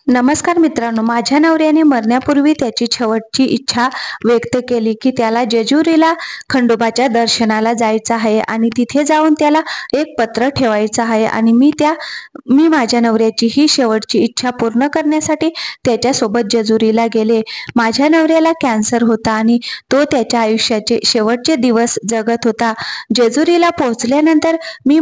नमस्कार मित्रांनो, माझ्या नवऱ्याने मरण्यापूर्वी त्याची शेवटची इच्छा व्यक्त केली की त्याला जेजुरीला खंडोबाच्या दर्शनाला जायचं आहे आणि तिथे जाऊन त्याला एक पत्र ठेवायचं आहे आणि मी माझ्या नवऱ्याची ही शेवटची इच्छा पूर्ण करण्यासाठी त्याच्यासोबत जेजुरीला गेले. माझ्या नवऱ्याला कॅन्सर होता आणि तो त्याच्या आयुष्याचे शेवटचे दिवस जगत होता. जेजुरीला पोहोचल्यानंतर मी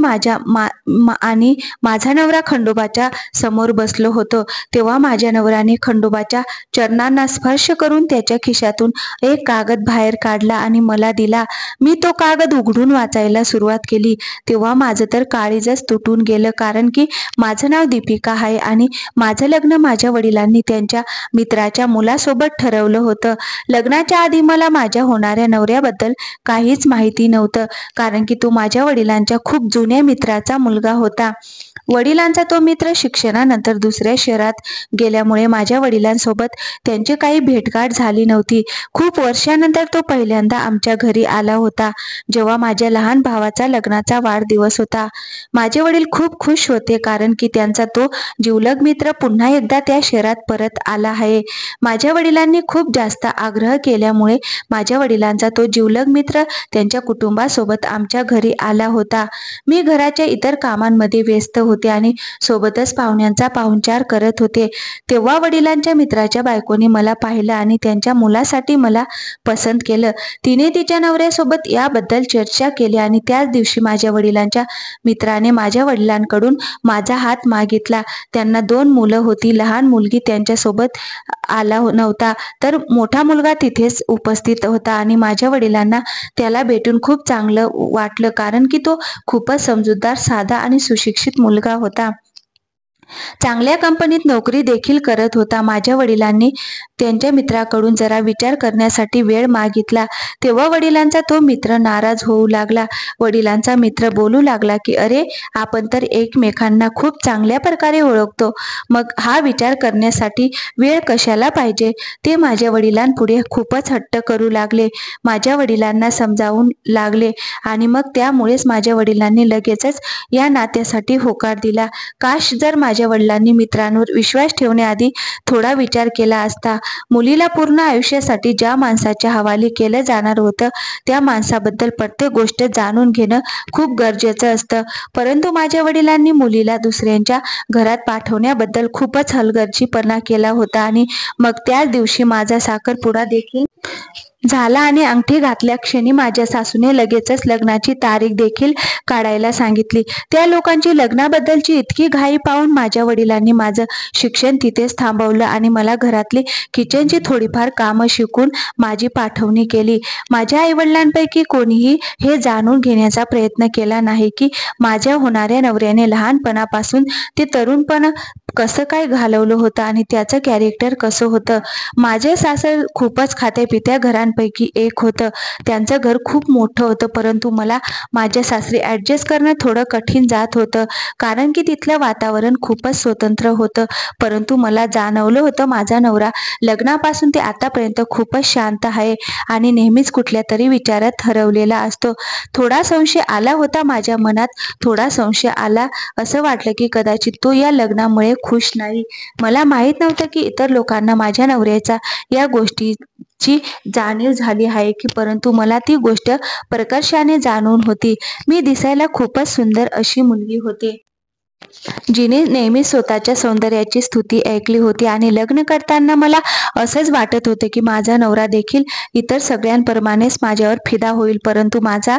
आणि माझा नवरा खंडोबाच्या समोर बसलो होतो. तेव्हा माझ्या नवऱ्याने खंडोबाच्या चरणांना स्पर्श करून त्याच्या खिशातून एक कागद बाहेर काढला आणि मला दिला. मी तो कागद उघडून वाचायला सुरुवात केली तेव्हा माझं तर काळीजच तुटून गेलं, कारण की माझं नाव दीपिका आहे आणि माझं लग्न माझ्या वडिलांनी त्यांच्या मित्राच्या मुलासोबत ठरवलं होतं. लग्नाच्या आधी मला माझ्या होणाऱ्या नवऱ्याबद्दल काहीच माहिती नव्हतं, कारण की तो माझ्या वडिलांच्या खूप जुन्या मित्राचा मुलगा होता. वडिलांचा तो मित्र शिक्षणानंतर दुसऱ्या शहरात गेल्यामुळे माझ्या वडिलांसोबत त्यांची काही भेटगाठ झाली नव्हती. खूप वर्षानंतर तो पहिल्यांदा आमच्या घरी आला होता, जेव्हा माझ्या लहान भावाचा लग्नाचा वाढदिवस होता. माझे वडील खूप खुश होते, कारण की त्यांचा तो जिवलग मित्र पुन्हा एकदा त्या शहरात परत आला आहे. माझ्या वडिलांनी खूप जास्त आग्रह केल्यामुळे माझ्या वडिलांचा तो जिवलग मित्र त्यांच्या कुटुंबासोबत आमच्या घरी आला होता. मी घराच्या इतर कामांमध्ये व्यस्त होते आणि सोबतच पाहुण्यांचा पाहुणचार करत होते. तेव्हा वडिलांच्या मित्राच्या बायकोने मला पाहिलं आणि त्यांच्या मुलासाठी मला पसंत केलं. तिने तिच्या नवऱ्यासोबत याबद्दल चर्चा केली आणि त्याच दिवशी माझ्या वडिलांच्या मित्राने माझ्या वडिलांकडून माझा हात मागितला. त्यांना 2 मुलं होती. लहान मुलगी त्यांच्यासोबत आला नव्हता, तर मोठा मुलगा तिथेच उपस्थित होता आणि माझ्या वडिलांना त्याला भेटून खूप चांगलं वाटलं, कारण की तो खूपच समजूतदार, साधा आणि सुशिक्षित मुलगा होता. चांगल्या कंपनीत नोकरी देखील करत होता. माझ्या वडिलांनी त्यांच्या मित्राकडून जरा विचार करण्यासाठी वेळ मागितला. तेव्हा वडिलांचा तो मित्र नाराज होऊ लागला. वडिलांचा मित्र बोलू लागला की अरे, आपण तर एकमेकांना खूप चांगल्या प्रकारे ओळखतो, मग हा विचार करण्यासाठी वेळ कशाला पाहिजे. ते माझ्या वडिलांपुढे खूपच हट्ट करू लागले. माझ्या वडिलांना समजावून लागले आणि मग त्यामुळेच माझ्या वडिलांनी लगेचच या नात्यासाठी होकार दिला. काश जर माझ्या वडिलांनी मित्रांवर विश्वास ठेवण्याआधी थोडा विचार केला असता. मुलीला पूर्ण आयुष्यासाठी ज्या माणसाच्या हवाली केलं जाणार होतं, त्या माणसाबद्दल प्रत्येक गोष्ट जाणून घेणं खूप गरजेचं असतं. परंतु माझ्या वडिलांनी मुलीला दुसऱ्यांच्या घरात पाठवण्याबद्दल खूपच हलगर्जीपणा केला होता आणि मग त्याच दिवशी माझा साखरपुडा देखील झाला आणि अंगठी घातल्या क्षणी माझ्या सासूने लगेचच लग्नाची तारीख देखील काढायला सांगितली. त्या लोकांची लग्नाबद्दलची इतकी घाई पाहून माझ्या वडिलांनी माझं शिक्षण तिथेच थांबवलं आणि मला घरातली किचनची थोडीफार कामं शिकून माझी पाठवणी केली. माझ्या आईवडिलांपैकी कोणीही हे जाणून घेण्याचा प्रयत्न केला नाही की माझ्या होणाऱ्या नवऱ्याने लहानपणापासून ते तरुणपण कसं काय घालवलं होतं आणि त्याचं कॅरेक्टर कसं होतं. माझे सासर खूपच खात्यापित्या घरांपैकी एक होतं. त्यांचं घर खूप मोठं होतं, परंतु मला माझ्या सासरी ॲडजस्ट करणं थोडं कठीण जात होतं, कारण की तिथलं वातावरण खूपच स्वतंत्र होतं. परंतु मला जाणवलं होतं माझा नवरा लग्नापासून ते आतापर्यंत खूपच शांत आहे आणि नेहमीच कुठल्या तरी विचारात हरवलेला असतो. थोडा संशय आला होता माझ्या मनात. थोडा संशय आला, असं वाटलं की कदाचित तो या लग्नामुळे खुश नाही. मला माहीत नव्हतं की इतर लोकांना माझ्या नवऱ्याचा या गोष्टीची जाणीव झाली आहे की, परंतु मला ती गोष्ट प्रकर्षाने जाणून होती. मी दिसायला खूपच सुंदर अशी मुलगी होते, जिने नेहमी स्वतःच्या सौंदर्याची स्तुती ऐकली होती आणि लग्न करताना मला असंच वाटत होते की माझा नवरा देखील इतर सगळ्यांप्रमाणेच माझ्यावर फिदा होईल. परंतु माझा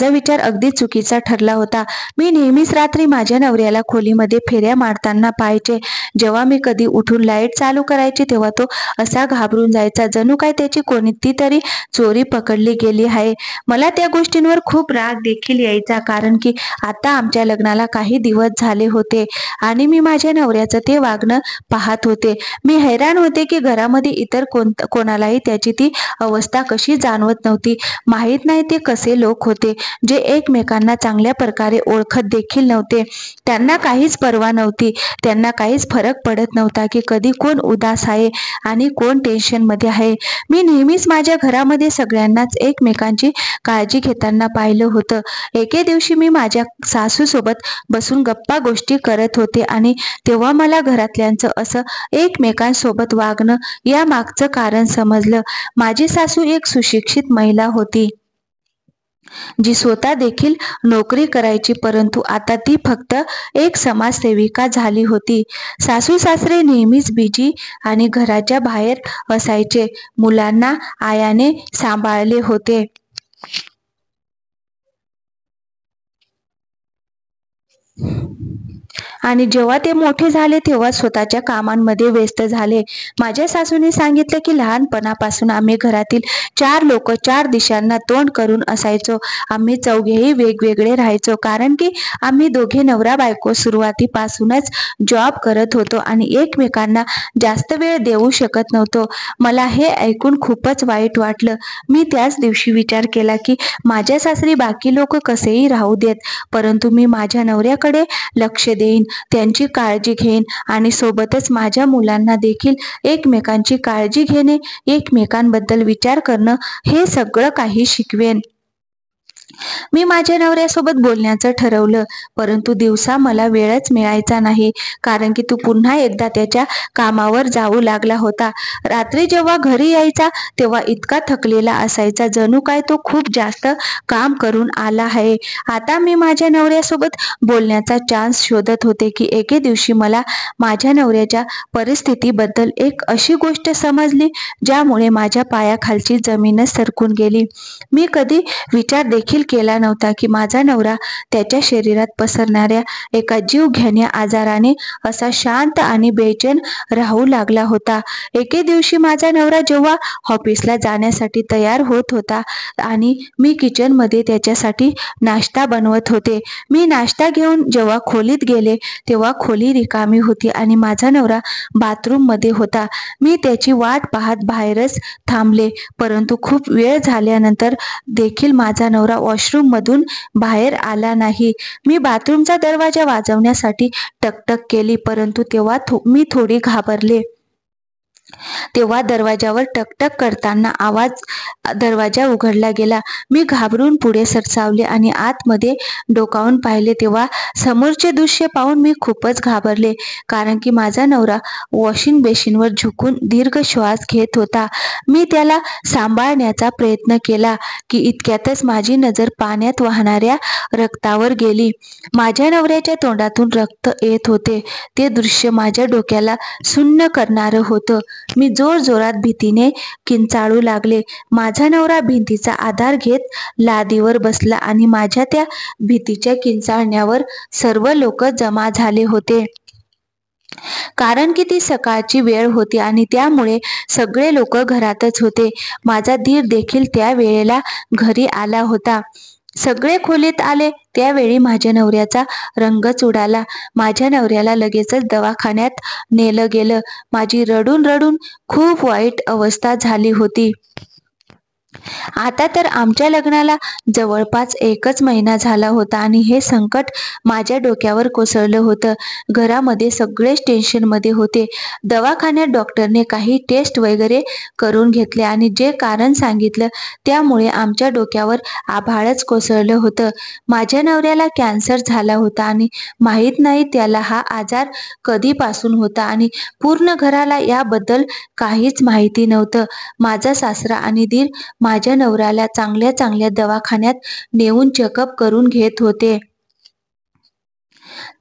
विचार अगदीच चुकीचा ठरला होता. मी नेहमीच रात्री माझ्या नवऱ्याला खोलीमध्ये फेऱ्या मारताना पाहायचे. जेव्हा मी कधी उठून लाईट चालू करायची तेव्हा तो असा घाबरून जायचा, जणू काय त्याची कोणती तरी चोरी पकडली गेली आहे. मला त्या गोष्टींवर खूप राग देखील यायचा, कारण की आता आमच्या लग्नाला काही दिवस झाले होते आणि मी माझ्या नवऱ्याचं ते वागणं पाहत होते. मी हैराण होते की घरामध्ये इतर कोणालाही त्याची ती अवस्था कशी जाणवत नव्हती. माहीत नाही ते कसे लोक होते, जे एकमेकांना चांगल्या प्रकारे ओळखत देखील नव्हते. त्यांना काहीच पर्वा नव्हती. त्यांना काहीच फरक पडत नव्हता की कधी कोण उदास आहे आणि कोण टेन्शनमध्ये आहे. मी नेहमीच माझ्या घरामध्ये सगळ्यांनाच एकमेकांची काळजी घेताना पाहिलं होतं. एके दिवशी मी माझ्या सासूसोबत बसून गप्पा गोष्टी करत होते आणि तेव्हा मला घरातल्यांचं असं एकमेकांसोबत वागणं या मागचं कारण समजलं. माझी सासू एक सुशिक्षित महिला होती, जी स्वतः देखील नोकरी करायची, परंतु आता ती फक्त एक समाजसेविका झाली होती. सासू सासरे नेहमीच बिजी आणि घराच्या बाहेर असायचे. मुलांना आयाने सांभाळले होते. आणि जेव्हा ते मोठे झाले तेव्हा स्वतःच्या कामांमध्ये व्यस्त झाले. माझ्या सासूने सांगितलं की लहानपणापासून आम्ही घरातील 4 लोक 4 दिशांना तोंड करून असायचो. आम्ही चौघेही वेगवेगळे राहायचो, कारण की आम्ही दोघे नवरा बायको सुरुवातीपासूनच जॉब करत होतो आणि एकमेकांना जास्त वेळ देऊ शकत नव्हतो. मला हे ऐकून खूपच वाईट वाटलं. मी त्याच दिवशी विचार केला की माझ्या सासरी बाकी लोक कसेही राहू देत, परंतु मी माझ्या नवऱ्याकडे लक्ष देईन, त्यांची काळजी घेईन आणि सोबतच माझ्या मुलांना देखील एकमेकांची काळजी घेणे, एकमेकांबद्दल विचार करणं हे सगळं काही शिकवेन. मी माझ्या नवऱ्यासोबत बोलण्याचं ठरवलं, परंतु दिवसा मला वेळच मिळायचा नाही, कारण की तो पुन्हा एकदा त्याच्या कामावर जाऊ लागला होता. रात्री जेव्हा घरी यायचा तेव्हा इतका थकलेला असायचा, जणू काय तो खूप जास्त काम करून आला आहे. आता मी माझ्या नवऱ्यासोबत बोलण्याचा चान्स शोधत होते की एके दिवशी मला माझ्या नवऱ्याच्या परिस्थितीबद्दल एक अशी गोष्ट समजली ज्यामुळे माझ्या पायाखालची जमीनच सरकून गेली. मी कधी विचार देखील केला नव्हता की माझा नवरा त्याच्या शरीरात पसरणाऱ्या एका जीवघेण्या आजाराने असा शांत आणि बेचैन राहू लागला होता. एके दिवशी माझा नवरा जेव्हा ऑफिसला जाण्यासाठी तयार होत होता आणि मी किचनमध्ये त्याच्यासाठी नाश्ता बनवत होते. मी नाश्ता घेऊन जेव्हा खोलीत गेले तेव्हा खोली रिकामी होती आणि माझा नवरा बाथरूममध्ये होता. मी त्याची वाट पाहत बाहेरच थांबले, परंतु खूप वेळ झाल्यानंतर देखील माझा नवरा वॉशरूममधून बाहेर आला नाही. मी बाथरूमचा दरवाजा वाजवण्यासाठी टकटक केली, परंतु तेव्हा मी थोडी घाबरले. तेव्हा दरवाजावर टकटक करताना दरवाजा उघडला गेला. मी घाबरून पुढे सरसावले आणि आतमध्ये डोकावून पाहिले तेव्हा समोरचे दृश्य पाहून मी खूपच घाबरले, कारण की माझा नवरा वॉशिंग बेसिनवर झुकून दीर्घ श्वास घेत होता. मी त्याला सांभाळण्याचा प्रयत्न केला की इतक्यातच माझी नजर पाण्यात वाहणाऱ्या रक्तावर गेली. माझ्या नवऱ्याच्या तोंडातून रक्त येत होते. ते दृश्य माझ्या डोक्याला सुन्न करणारं होतं. मी जोरजोरात भीतीने किंचाळू लागले. माझा नवरा भिंतीचा आधार घेत लादीवर बसला आणि माझ्या त्या भीतीच्या किंचाळण्यावर सर्व लोक जमा झाले होते. कारण की ती सकाळची वेळ होती आणि त्यामुळे सगळे लोक घरातच होते. माझा दीर देखील त्या वेळेला घरी आला होता. सगळे खोलीत आले त्यावेळी माझ्या नवऱ्याचा रंगच उडाला. माझ्या नवऱ्याला लगेचच दवाखान्यात नेलं गेलं. माझी रडून रडून खूप वाईट अवस्था झाली होती. आता तर आमच्या लग्नाला जवळपास 1च महिना झाला होता आणि हे संकट माझ्या डोक्यावर कोसळलं होतं. घरामध्ये सगळेच टेन्शनमध्ये होते. दवाखान्यात डॉक्टरने काही टेस्ट वगैरे करून घेतले आणि जे कारण सांगितलं त्यामुळे आमच्या डोक्यावर आभाळच कोसळलं होतं. माझ्या नवऱ्याला कॅन्सर झाला होता आणि माहीत नाही त्याला हा आजार कधीपासून होता आणि पूर्ण घराला याबद्दल काहीच माहिती नव्हतं. माझा सासरा आणि दीर माझ्या नवऱ्याला चांगल्या चांगल्या दवाखान्यात नेऊन चेकअप करून घेत होते.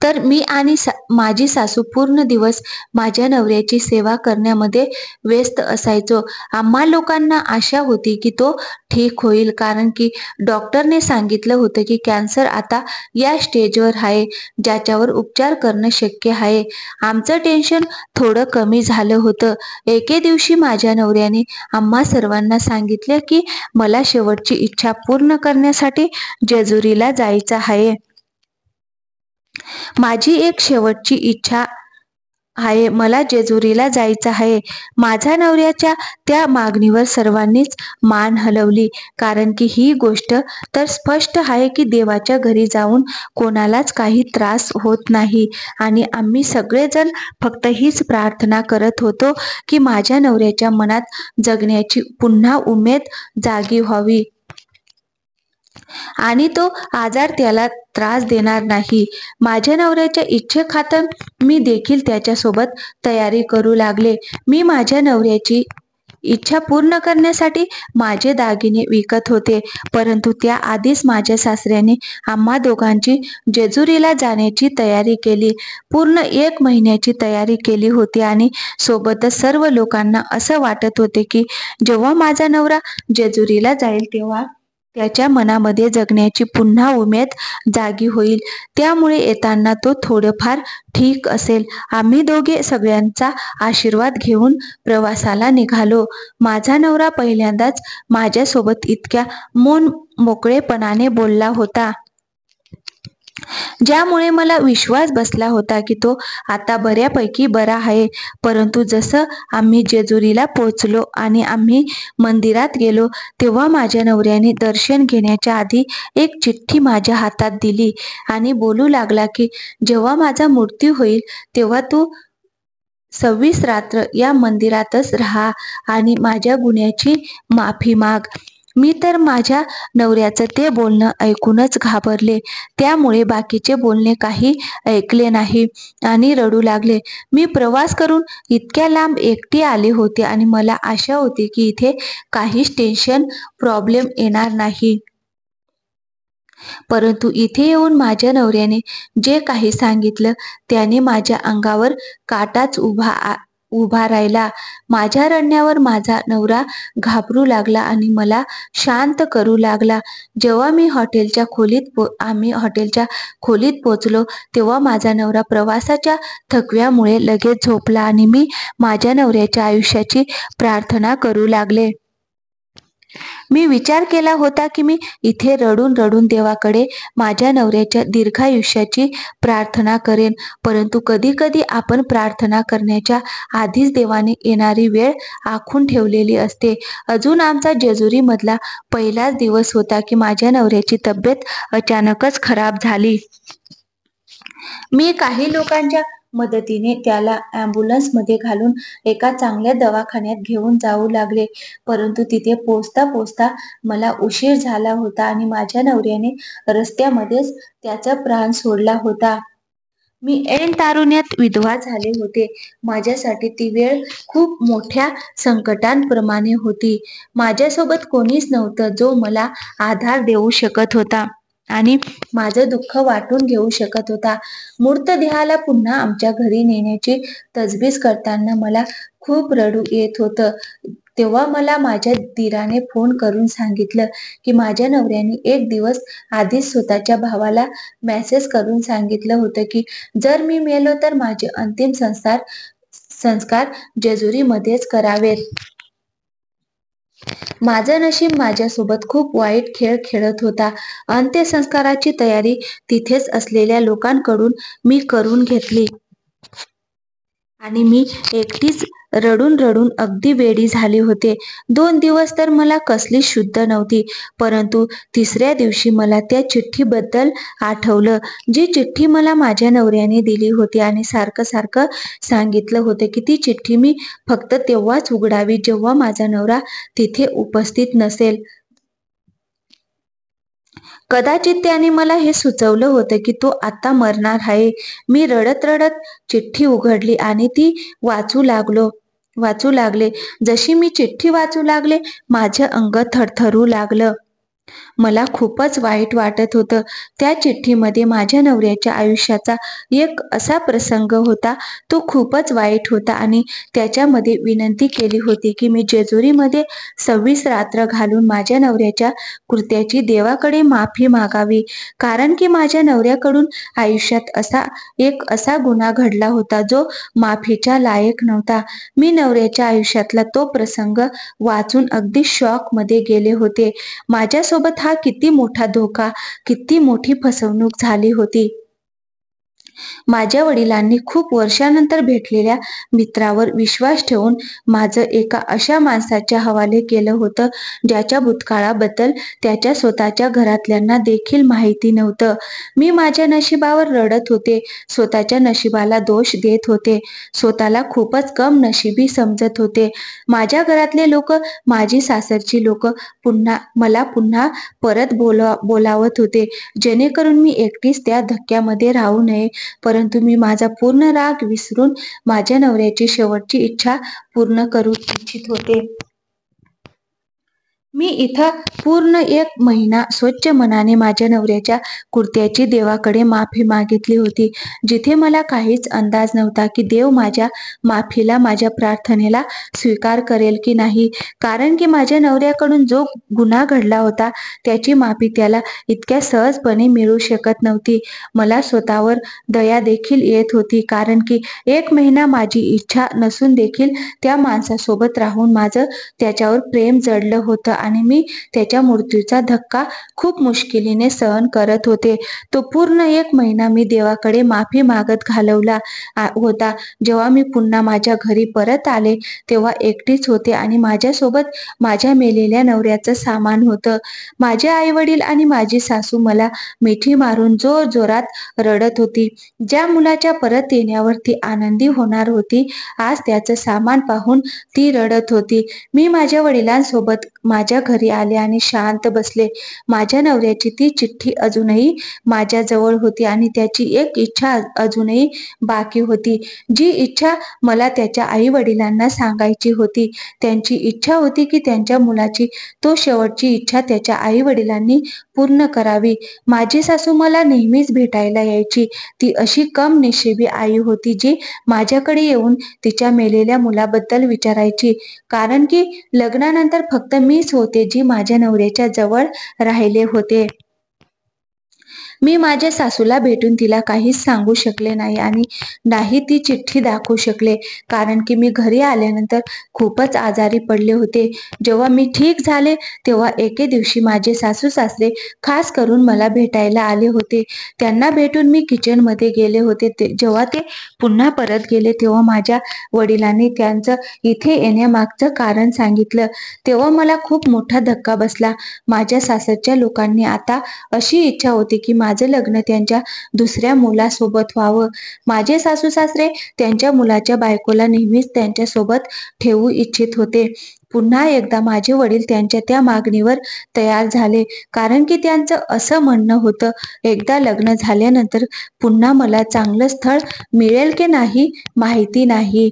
तर मी आणि माझी सासू पूर्ण दिवस माझ्या नवऱ्याची सेवा करण्यामध्ये व्यस्त असायचो. आम्हा लोकांना आशा होती की तो ठीक होईल, कारण की डॉक्टरने सांगितलं होतं की कॅन्सर आता या स्टेजवर आहे ज्याच्यावर उपचार करणं शक्य आहे. आमचं टेन्शन थोडं कमी झालं होतं. एके दिवशी माझ्या नवऱ्याने आम्हा सर्वांना सांगितलं की मला शेवटची इच्छा पूर्ण करण्यासाठी जेजुरीला जायचं आहे. माझी एक शेवटची इच्छा आहे, मला जेजुरीला जायचं आहे. माझ्या नवऱ्याच्या त्या मागणीवर सर्वांनीच मान हलवली, कारण की ही गोष्ट तर स्पष्ट आहे की देवाच्या घरी जाऊन कोणालाच काही त्रास होत नाही आणि आम्ही सगळेजण फक्त हीच प्रार्थना करत होतो की माझ्या नवऱ्याच्या मनात जगण्याची पुन्हा उमेद जागी व्हावी. आणि तो आजार त्याला त्रास देणार नाही. माझ्या नवऱ्याच्या इच्छेखातर मी देखील त्याच्यासोबत तयारी करू लागले. मी माझ्या नवऱ्याची इच्छा पूर्ण करण्यासाठी माझे दागिने विकत होते, परंतु त्याआधीच माझ्या सासऱ्याने आम्हा दोघांची जेजुरीला जाण्याची तयारी केली. पूर्ण 1 महिन्याची तयारी केली होती आणि सोबतच सर्व लोकांना असं वाटत होते की जेव्हा माझा नवरा जेजुरीला जाईल तेव्हा त्याच्या मनामध्ये जगण्याची पुन्हा उमेद जागी होईल. त्यामुळे येताना तो थोडंफार ठीक असेल. आम्ही दोघे सगळ्यांचा आशीर्वाद घेऊन प्रवासाला निघालो. माझा नवरा पहिल्यांदाच माझ्यासोबत इतक्या मोकळेपणाने बोलला होता, ज्यामुळे मला विश्वास बसला होता की तो आता बऱ्यापैकी बरा आहे. परंतु जसं आम्ही जेजुरीला पोहोचलो आणि आम्ही मंदिरात गेलो, तेव्हा माझ्या नवऱ्याने दर्शन घेण्याच्या आधी एक चिठ्ठी माझ्या हातात दिली आणि बोलू लागला की जेव्हा माझा मृत्यू होईल तेव्हा तू 26 रात्र या मंदिरातच राहा आणि माझ्या गुन्ह्याची माफी माग. मी तर माझ्या नवऱ्याचं ते बोलणं ऐकूनच घाबरले. त्यामुळे बाकीचे बोलणे काही ऐकले नाही आणि रडू लागले. मी प्रवास करून इतक्या लांब एकटी आले होते आणि मला आशा होती की इथे काहीच टेन्शन, प्रॉब्लेम येणार नाही. परंतु इथे येऊन माझ्या नवऱ्याने जे काही सांगितलं त्याने माझ्या अंगावर काटाच उभा राहिला. माझ्या रडण्यावर माझा नवरा घाबरू लागला आणि मला शांत करू लागला. जेव्हा आम्ही हॉटेलच्या खोलीत पोचलो तेव्हा माझा नवरा प्रवासाच्या थकव्यामुळे लगेच झोपला आणि मी माझ्या नवऱ्याच्या आयुष्याची प्रार्थना करू लागले. मी विचार केला होता की मी इथे रडून रडून देवाकडे माझ्या नवऱ्याच्या दीर्घायुष्याची प्रार्थना करेन. परंतु कधी कधी आपण प्रार्थना करण्याच्या आधीच देवाने येणारी वेळ आखून ठेवलेली असते. अजून आमचा जेजुरीमधला पहिलाच दिवस होता की माझ्या नवऱ्याची तब्येत अचानकच खराब झाली. मी काही लोकांच्या मदतीने त्याला ॲम्ब्युलन्समध्ये घालून एका चांगल्या दवाखान्यात घेऊन जाऊ लागले. परंतु तिथे पोहोचता पोहोचता मला उशीर झाला होता आणि माझ्या नवऱ्याने रस्त्यामध्येच त्याचा प्राण सोडला होता. मी ऐन तारुण्यात विधवा झाले होते. माझ्यासाठी ती वेळ खूप मोठ्या संकटाप्रमाणे होती. माझ्यासोबत कोणीच नव्हतं जो मला आधार देऊ शकत होता आणि माझं दुःख वाटून घेऊ शकत होता. मृतदेहाला पुन्हा आमच्या घरी नेण्याची तजवीज करताना मला खूप रडू येत होतं. तेव्हा मला माझ्या दीराने फोन करून सांगितलं की माझ्या नवऱ्याने 1 दिवस आधीच स्वतःच्या भावाला मेसेज करून सांगितलं होतं की जर मी मेलो तर माझे अंतिम संस्कार जेजुरीमध्येच करावेत. माझं नशीब माझ्यासोबत खूप वाईट खेळ खेळत होता. अंत्यसंस्काराची तयारी तिथेच असलेल्या लोकांकडून मी करून घेतली आणि मी एकटीच रडून रडून अगदी वेडी झाले होते. 2 दिवस तर मला कसलीच शुद्ध नव्हती. परंतु 3ऱ्या दिवशी मला त्या चिठ्ठीबद्दल आठवलं, जी चिठ्ठी मला माझ्या नवऱ्याने दिली होती आणि सारखं सारखं सांगितलं होतं की ती चिठ्ठी मी फक्त तेव्हाच उघडावी जेव्हा माझा नवरा तिथे उपस्थित नसेल. कदाचित त्याने मला हे सुचवलं होतं की तो आता मरणार आहे. मी रडत रडत चिठ्ठी उघडली आणि ती वाचू लागले. जशी मी चिठ्ठी वाचू लागले माझं अंग थरथरू लागलं. मला खूपच वाईट वाटत होतं. त्या चिठ्ठीमध्ये माझ्या नवऱ्याच्या आयुष्याचा एक असा प्रसंग होता, तो खूपच वाईट होता आणि त्याच्यामध्ये विनंती केली होती की मी जेजुरीमध्ये 26 रात्र घालून माझ्या नवऱ्याच्या कृत्याची देवाकडे माफी मागावी. कारण की माझ्या नवऱ्याकडून आयुष्यात एक असा गुन्हा घडला होता जो माफीच्या लायक नव्हता. मी नवऱ्याच्या आयुष्यातला तो प्रसंग वाचून अगदी शॉकमध्ये गेले होते. माझ्यासोबत हा किती मोठा धोका, किती मोठी फसवणूक झाली होती. माझ्या वडिलांनी खूप वर्षानंतर भेटलेल्या मित्रावर विश्वास ठेवून माझं एका अशा माणसाच्या हवाले केलं होतं, ज्याच्या भूतकाळाबद्दल त्याच्या स्वतःच्या घरातल्यांना देखील माहिती नव्हतं. मी माझ्या नशिबावर रडत होते, स्वतःच्या नशिबाला दोष देत होते, स्वतःला खूपच कम नशिबी समजत होते. माझ्या घरातले लोक, माझी सासरची लोक मला पुन्हा परत बोलावत होते, जेणेकरून मी एकटीच त्या धक्क्यामध्ये राहू नये. परंतु मी माझा पूर्ण राग विसरून माझ्या नवऱ्याची शेवटची इच्छा पूर्ण करू इच्छित होते. मी इथं पूर्ण 1 महिना स्वच्छ मनाने माझ्या नवऱ्याच्या कृत्याची देवाकडे माफी मागितली होती, जिथे मला काहीच अंदाज नव्हता की देव माझ्या माफीला, माझ्या प्रार्थनेला स्वीकार करेल की नाही. कारण की माझ्या नवऱ्याकडून जो गुन्हा घडला होता त्याची माफी त्याला इतक्या सहजपणे मिळू शकत नव्हती. मला स्वतःवर दया देखील येत होती, कारण की 1 महिना माझी इच्छा नसून देखील त्या माणसासोबत राहून माझं त्याच्यावर प्रेम जडलं होतं आणि मी त्याच्या मृत्यूचा धक्का खूप मुश्किलीने सहन करत होते. तो पूर्ण 1 महिना मी देवाकडे माफी मागत घालवला होता. जेव्हा मी पुन्हा माझ्या घरी परत आले तेव्हा एकटीच होते आणि माझ्यासोबत माझ्या मेलेल्या नवऱ्याचं सामान होतं. माझे आई वडील आणि माझी सासू मला मिठी मारून जोर जोरात रडत होती. ज्या मुलाच्या परत येण्यावर ती आनंदी होणार होती, आज त्याचं सामान पाहून ती रडत होती. मी माझ्या वडिलांसोबत माझ्या घरी आले आणि शांत बसले. माझ्या नवऱ्याची ती चिठ्ठी अजूनही माझ्याजवळ होती आणि त्याची एक इच्छा अजूनही बाकी होती, जी इच्छा मला त्याच्या आई वडिलांना सांगायची होती. त्यांची इच्छा होती की त्यांच्या मुलाची तो शेवटची इच्छा त्याच्या आई वडिलांनी पूर्ण करावी. माझी सासू मला नेहमीच भेटायला यायची. ती अशी कम नशिबी आई होती जी माझ्याकडे येऊन तिच्या मेलेल्या मुलाबद्दल विचारायची, कारण की लग्नानंतर फक्त मीच होते जी माझ्या नवऱ्याच्या जवळ राहिले होते. मी माझ्या सासूला भेटून तिला काहीच सांगू शकले नाही आणि नाही ती चिठ्ठी दाखवू शकले, कारण की मी घरी आल्यानंतर खूपच आजारी पडले होते. जेव्हा मी ठीक झाले तेव्हा एके दिवशी माझे सासू सासरे खास करून मला भेटायला आले होते. त्यांना भेटून मी किचनमध्ये गेले होते. जेव्हा ते पुन्हा परत गेले तेव्हा माझ्या वडिलांनी त्यांचं इथे येण्यामागचं कारण सांगितलं. तेव्हा मला खूप मोठा धक्का बसला. माझ्या सासरच्या लोकांनी आता अशी इच्छा होती की माझं लग्न त्यांच्या दुसऱ्या मुलासोबत व्हावं. माझे सासू सासरे त्यांच्या मुलाच्या बायकोला नेहमीच त्यांच्यासोबत ठेवू इच्छित होते. पुन्हा एकदा माझे वडील त्यांच्या त्या मागणीवर तयार झाले, कारण की त्यांचं असं म्हणणं होतं, एकदा लग्न झाल्यानंतर पुन्हा मला चांगलं स्थळ मिळेल की नाही माहिती नाही.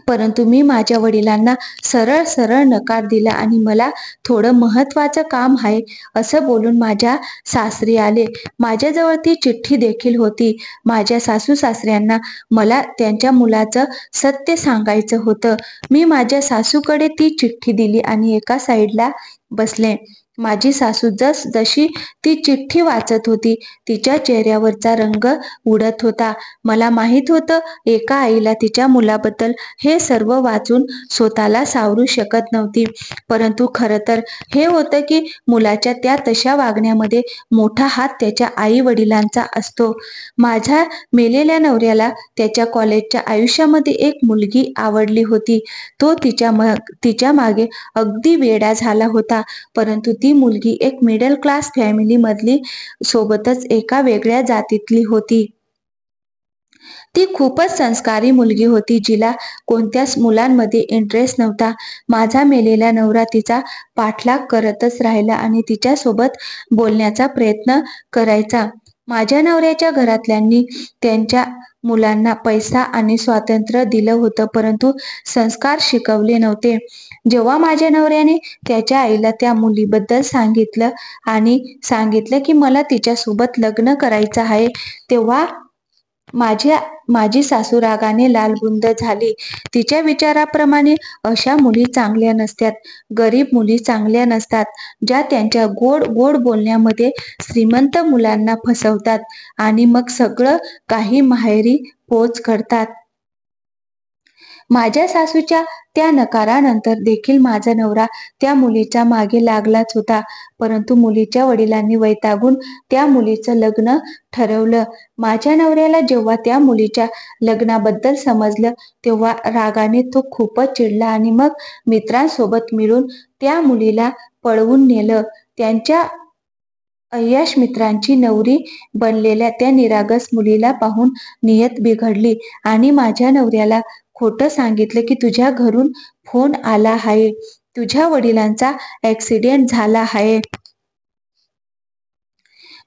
परंतु मी माझ्या वडिलांना सरळ सरळ नकार दिला आणि मला थोडं महत्वाचं काम आहे असं बोलून माझ्या सासरी आले. माझ्याजवळ ती चिठ्ठी देखील होती. माझ्या सासू सासऱ्यांना मला त्यांच्या मुलाचं सत्य सांगायचं होतं. मी माझ्या सासूकडे ती चिठ्ठी दिली आणि एका साईडला बसले. माझी सासू जशी ती चिठ्ठी वाचत होती तिच्या चेहऱ्यावरचा रंग उडत होता. मला माहित होतं एका आईला तिच्या मुलाबद्दल हे सर्व वाचून स्वतःला सावरू शकत नव्हती, परंतु खरं तर हे होतं की मुलाच्या त्या तशा वागण्यामध्ये मोठा हात त्याच्या आई वडिलांचा असतो. माझ्या मेलेल्या नवऱ्याला त्याच्या कॉलेजच्या आयुष्यामध्ये एक मुलगी आवडली होती. तो तिच्या मागे अगदी वेडा झाला होता, परंतु ती मुलगी एक मिडल क्लास फॅमिली मधली, सोबतच एका वेगळ्या जातीतली होती. ती खूपच संस्कारी मुलगी होती, जिला कोणत्याच मुलांमध्ये इंटरेस्ट नव्हता. माझा मेलेला नवरा तिचा पाठलाग करतच राहिला आणि तिच्यासोबत बोलण्याचा प्रयत्न करायचा. माझ्या नवऱ्याच्या घरातल्यांनी त्यांच्या मुलांना पैसा आणि स्वातंत्र्य दिलं होतं, परंतु संस्कार शिकवले नव्हते. जेव्हा माझ्या नवऱ्याने त्याच्या आईला त्या मुलीबद्दल सांगितलं आणि सांगितलं की मला तिच्यासोबत लग्न करायचं आहे, तेव्हा माझी सासू रागाने लालबुंद झाली. तिच्या विचाराप्रमाणे अशा मुली चांगल्या नसतात, गरीब मुली चांगल्या नसतात, ज्या त्यांच्या गोड गोड बोलण्यामध्ये श्रीमंत मुलांना फसवतात आणि मग सगळं काही माहेरी पोच करतात. माझ्या सासूच्या त्या नकारानंतर देखील माझा नवरा त्या मुलीच्या मागे लागलाच होता. परंतु मुलीच्या वडिलांनी वैतागून त्या मुलीचं लग्न ठरवलं. माझ्या नवऱ्याला जेव्हा त्या मुलीच्या लग्नाबद्दल समजलं तेव्हा रागाने तो खूपच चिडला आणि मग मित्रांसोबत मिळून त्या मुलीला पळवून नेलं. त्यांच्या अय्याश मित्रांची नवरी बनलेल्या त्या निरागस मुलीला पाहून नियत बिघडली आणि माझ्या नवऱ्याला खोटं सांगितलं की तुझ्या घरून फोन आला आहे, तुझ्या वडिलांचा ऍक्सिडेंट झाला आहे.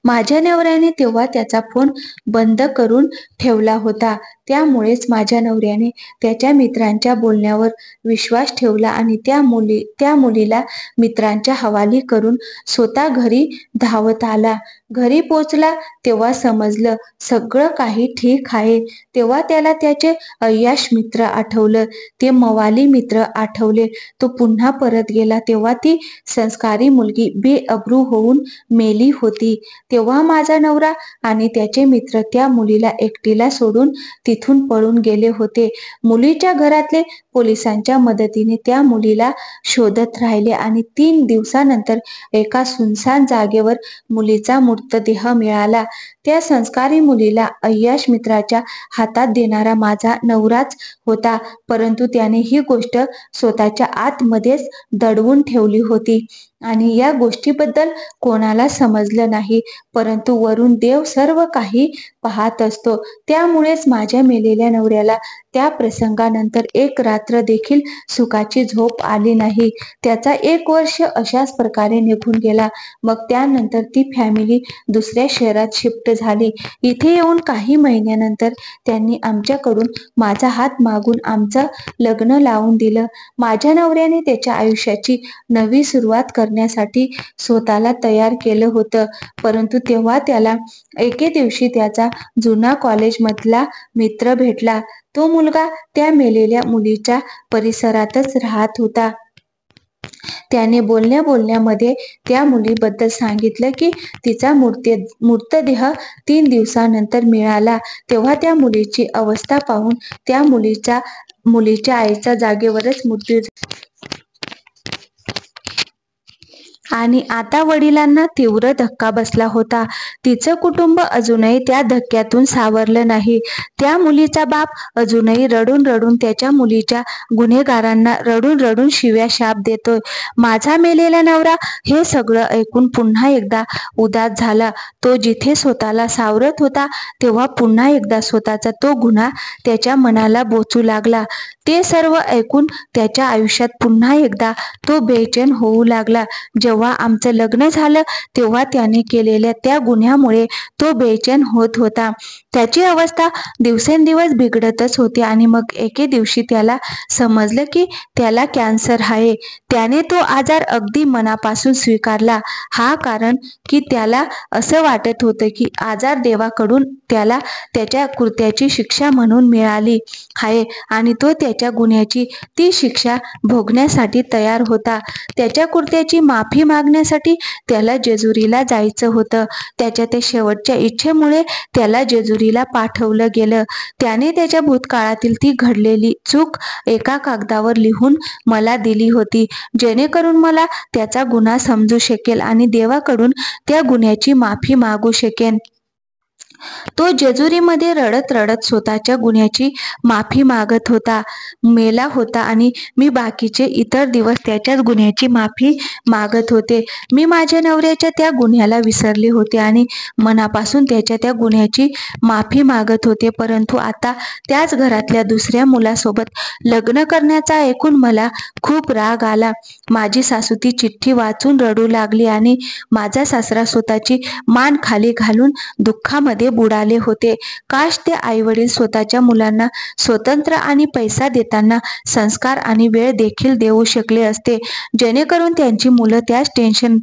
माझ्या नवऱ्याने तेव्हा त्याचा फोन बंद करून ठेवला होता. त्यामुळेच माझ्या नवऱ्याने त्याच्या मित्रांच्या बोलण्यावर विश्वास ठेवला आणि त्या मुलीला मित्रांच्या हवाली करून स्वतः घरी धावत आला. घरी पोचला तेव्हा समजलं सगळं काही ठीक आहे. तेव्हा त्याला त्याचे अय्याश मित्र आठवलं, ते मवाली मित्र आठवले. तो पुन्हा परत गेला तेव्हा ती संस्कारी मुलगी बेअब्रू होऊन मेली होती. तेव्हा माझा नवरा आणि त्याचे मित्र त्या मुलीला एकटीला सोडून तिथून पळून गेले होते. मुलीच्या घरातले पोलिसांच्या मदतीने त्या मुलीला शोधत राहिले आणि 3 दिवसानंतर एका सुनसान जागेवर मुलीचा मृतदेह मिळाला. त्या संस्कारी मुलीला अय्याश मित्राच्या हातात देणारा माझा नवराच होता. परंतु त्याने ही गोष्ट स्वतःच्या आतमध्येच दडवून ठेवली होती आणि या गोष्टीबद्दल कोणाला समजलं नाही. परंतु वरून देव सर्व काही पाहत असतो. त्यामुळेच माझ्या मेलेल्या नवऱ्याला त्या प्रसंगानंतर एक रात्र देखील सुखाची झोप आली नाही. त्याचा 1 वर्ष अशाच प्रकारे निघून गेला. मग त्यानंतर ती फॅमिली दुसऱ्या शहरात शिफ्ट झाली. इथे येऊन काही महिन्यानंतर त्यांनी आमच्याकडून माझा हात मागून आमचं लग्न लावून दिलं. माझ्या नवऱ्याने त्याच्या आयुष्याची नवी सुरुवात करण्यासाठी स्वतःला तयार केलं होतं. परंतु तेव्हा त्याला एके दिवशी त्याचा जुना कॉलेजमधला मित्र भेटला. तो मुलगा त्या मेलेल्या मुलीच्या परिसरातच राहत होता. त्याने बोलण्यामध्ये त्या मुलीबद्दल सांगितलं की तिचा मृतदेह 3 दिवसानंतर मिळाला. तेव्हा त्या मुलीची अवस्था पाहून त्या मुलीच्या आईचा जागेवरच मृत्यू आणि आता वडिलांना तीव्र धक्का बसला होता. तिचं कुटुंब अजूनही त्या धक्क्यातून सावरलं नाही. त्या मुलीचा बाप अजूनही रडून रडून त्याच्या मुलीच्या गुन्हेगारांना रडून रडून शिव्या शाप देतोय. माझा मेलेला नवरा हे सगळं ऐकून पुन्हा एकदा उदास झाला. तो जिथे स्वतःला सावरत होता तेव्हा पुन्हा एकदा स्वतःचा तो गुन्हा त्याच्या मनाला बोचू लागला. ते सर्व ऐकून त्याच्या आयुष्यात पुन्हा एकदा तो बेचैन होऊ लागला. जेव्हा आमचं लग्न झालं तेव्हा त्याने केलेल्या त्या गुन्ह्यामुळे तो बेचैन होत होता. त्याची अवस्था दिवसेंदिवस बिघडतच होती आणि मग एके दिवशी त्याला समजलं की त्याला कॅन्सर आहे. त्याने तो आजार अगदी मनापासून स्वीकारला. हा कारण की त्याला असं वाटत होतं की आजार देवाकडून त्याला त्याच्या कृत्याची शिक्षा म्हणून मिळाली आहे आणि तो त्याच्या गुन्ह्याची ती शिक्षा भोगण्यासाठी तयार होता. त्याच्या कृत्याची माफी मागण्यासाठी त्याला जेजुरीला जायचं होतं. त्याच्या त्या शेवटच्या इच्छेमुळे त्याला जेजुरीला पाठवलं गेलं. त्याने त्याच्या भूतकाळातील ती घडलेली चूक एका कागदावर लिहून मला दिली होती, जेणेकरून मला त्याचा गुन्हा समजू शकेल आणि देवाकडून त्या गुन्ह्याची माफी मागू शकेन. तो जेजुरीमध्ये रडत रडत स्वतःच्या गुन्ह्याची माफी मागत होता. मेला होता आणि मी बाकीचे इतर दिवस त्याच्याच गुन्ह्याची माफी मागत होते. मी माझ्या नवऱ्याच्या त्या गुन्ह्याला विसरले होते आणि मनापासून त्याच्या त्या गुन्ह्याची माफी मागत होते. परंतु आता त्याच घरातल्या दुसऱ्या मुलासोबत लग्न करण्याचा ऐकून मला खूप राग आला. माझी सासू ती चिठ्ठी वाचून रडू लागली आणि माझा सासरा स्वतःची मान खाली घालून दुःखामध्ये बुडाले होते. काश ते आईवडील स्वतःच्या मुलांना स्वतंत्र आणि पैसा देताना संस्कार आणि वेळ देखील देऊ शकले असते, जेणेकरून त्यांची मुलं त्याच टेन्शन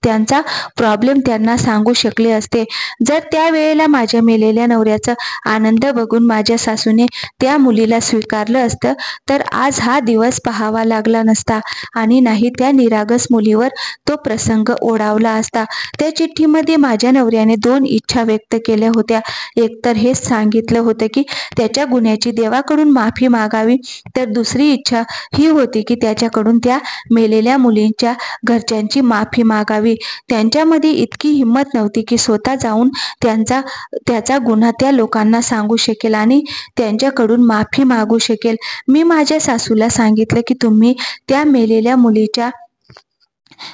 त्यांचा प्रॉब्लेम त्यांना सांगू शकले असते. जर त्यावेळेला माझ्या मेलेल्या नवऱ्याचा आनंद बघून माझ्या सासूने त्या मुलीला स्वीकारलं असतं तर आज हा दिवस पाहावा लागला नसता आणि नाही त्या निरागस मुलीवर तो प्रसंग ओढावला असता. त्या चिठ्ठीमध्ये माझ्या नवऱ्याने 2 इच्छा व्यक्त केल्या होत्या. एकतर हेच सांगितलं होतं की त्याच्या गुन्ह्याची देवाकडून माफी मागावी, तर दुसरी इच्छा ही होती की त्याच्याकडून त्या मेलेल्या मुलींच्या घरच्यांची माफी मागावी. त्यांच्यामध्ये इतकी हिंमत नव्हती की स्वतः जाऊन त्याचा गुन्हा त्या लोकांना सांगू शकेल आणि त्यांच्याकडून माफी मागू शकेल. मी माझ्या सासूला सांगितलं की तुम्ही त्या मेलेल्या मुलीच्या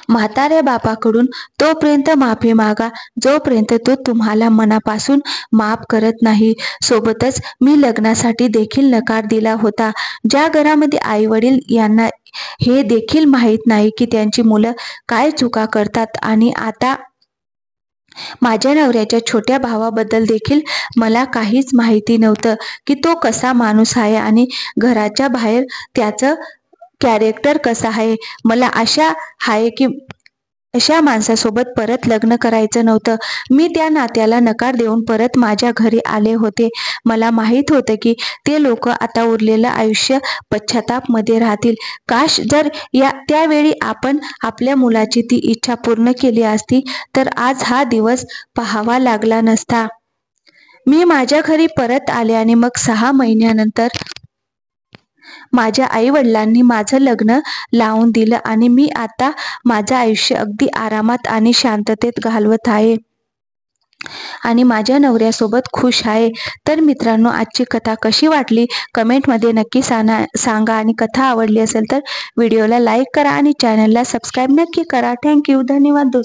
म्हाताऱ्या बापाकडून तोपर्यंत माफी मागा जोपर्यंत तो तुम्हाला मनापासून माफ करत नाही. सोबतच मी लग्नासाठी देखील नकार दिला होता. ज्या घरामध्ये आई वडील यांना हे देखील माहीत नाही की त्यांची मुलं काय चुका करतात आणि आता माझ्या नवऱ्याच्या छोट्या भावाबद्दल देखील मला काहीच माहिती नव्हतं की तो कसा माणूस आहे आणि घराच्या बाहेर त्याचं कॅरेक्टर कसं आहे. मला आशा आहे की अशा माणसासोबत परत लग्न करायचं नव्हतं. मी त्या नात्याला नकार देऊन परत माझ्या घरी आले होते. मला माहीत होतं की ते लोक आता उरलेलं आयुष्य पश्चातापमध्ये राहतील. काश जर त्यावेळी आपण आपल्या मुलाची ती इच्छा पूर्ण केली असती तर आज हा दिवस पाहावा लागला नसता. मी माझ्या घरी परत आले आणि मग 6 महिन्यानंतर माझ्या आई वडिलांनी माझं लग्न लावून दिलं आणि मी आता माझं आयुष्य अगदी आरामात आणि शांततेत घालवत आहे आणि माझ्या नवऱ्यासोबत खुश आहे. तर मित्रांनो, आजची कथा कशी वाटली कमेंटमध्ये नक्की सांगा आणि कथा आवडली असेल तर व्हिडिओला लाईक करा आणि चॅनलला सबस्क्राईब नक्की करा. थँक्यू. धन्यवाद दोस्तों.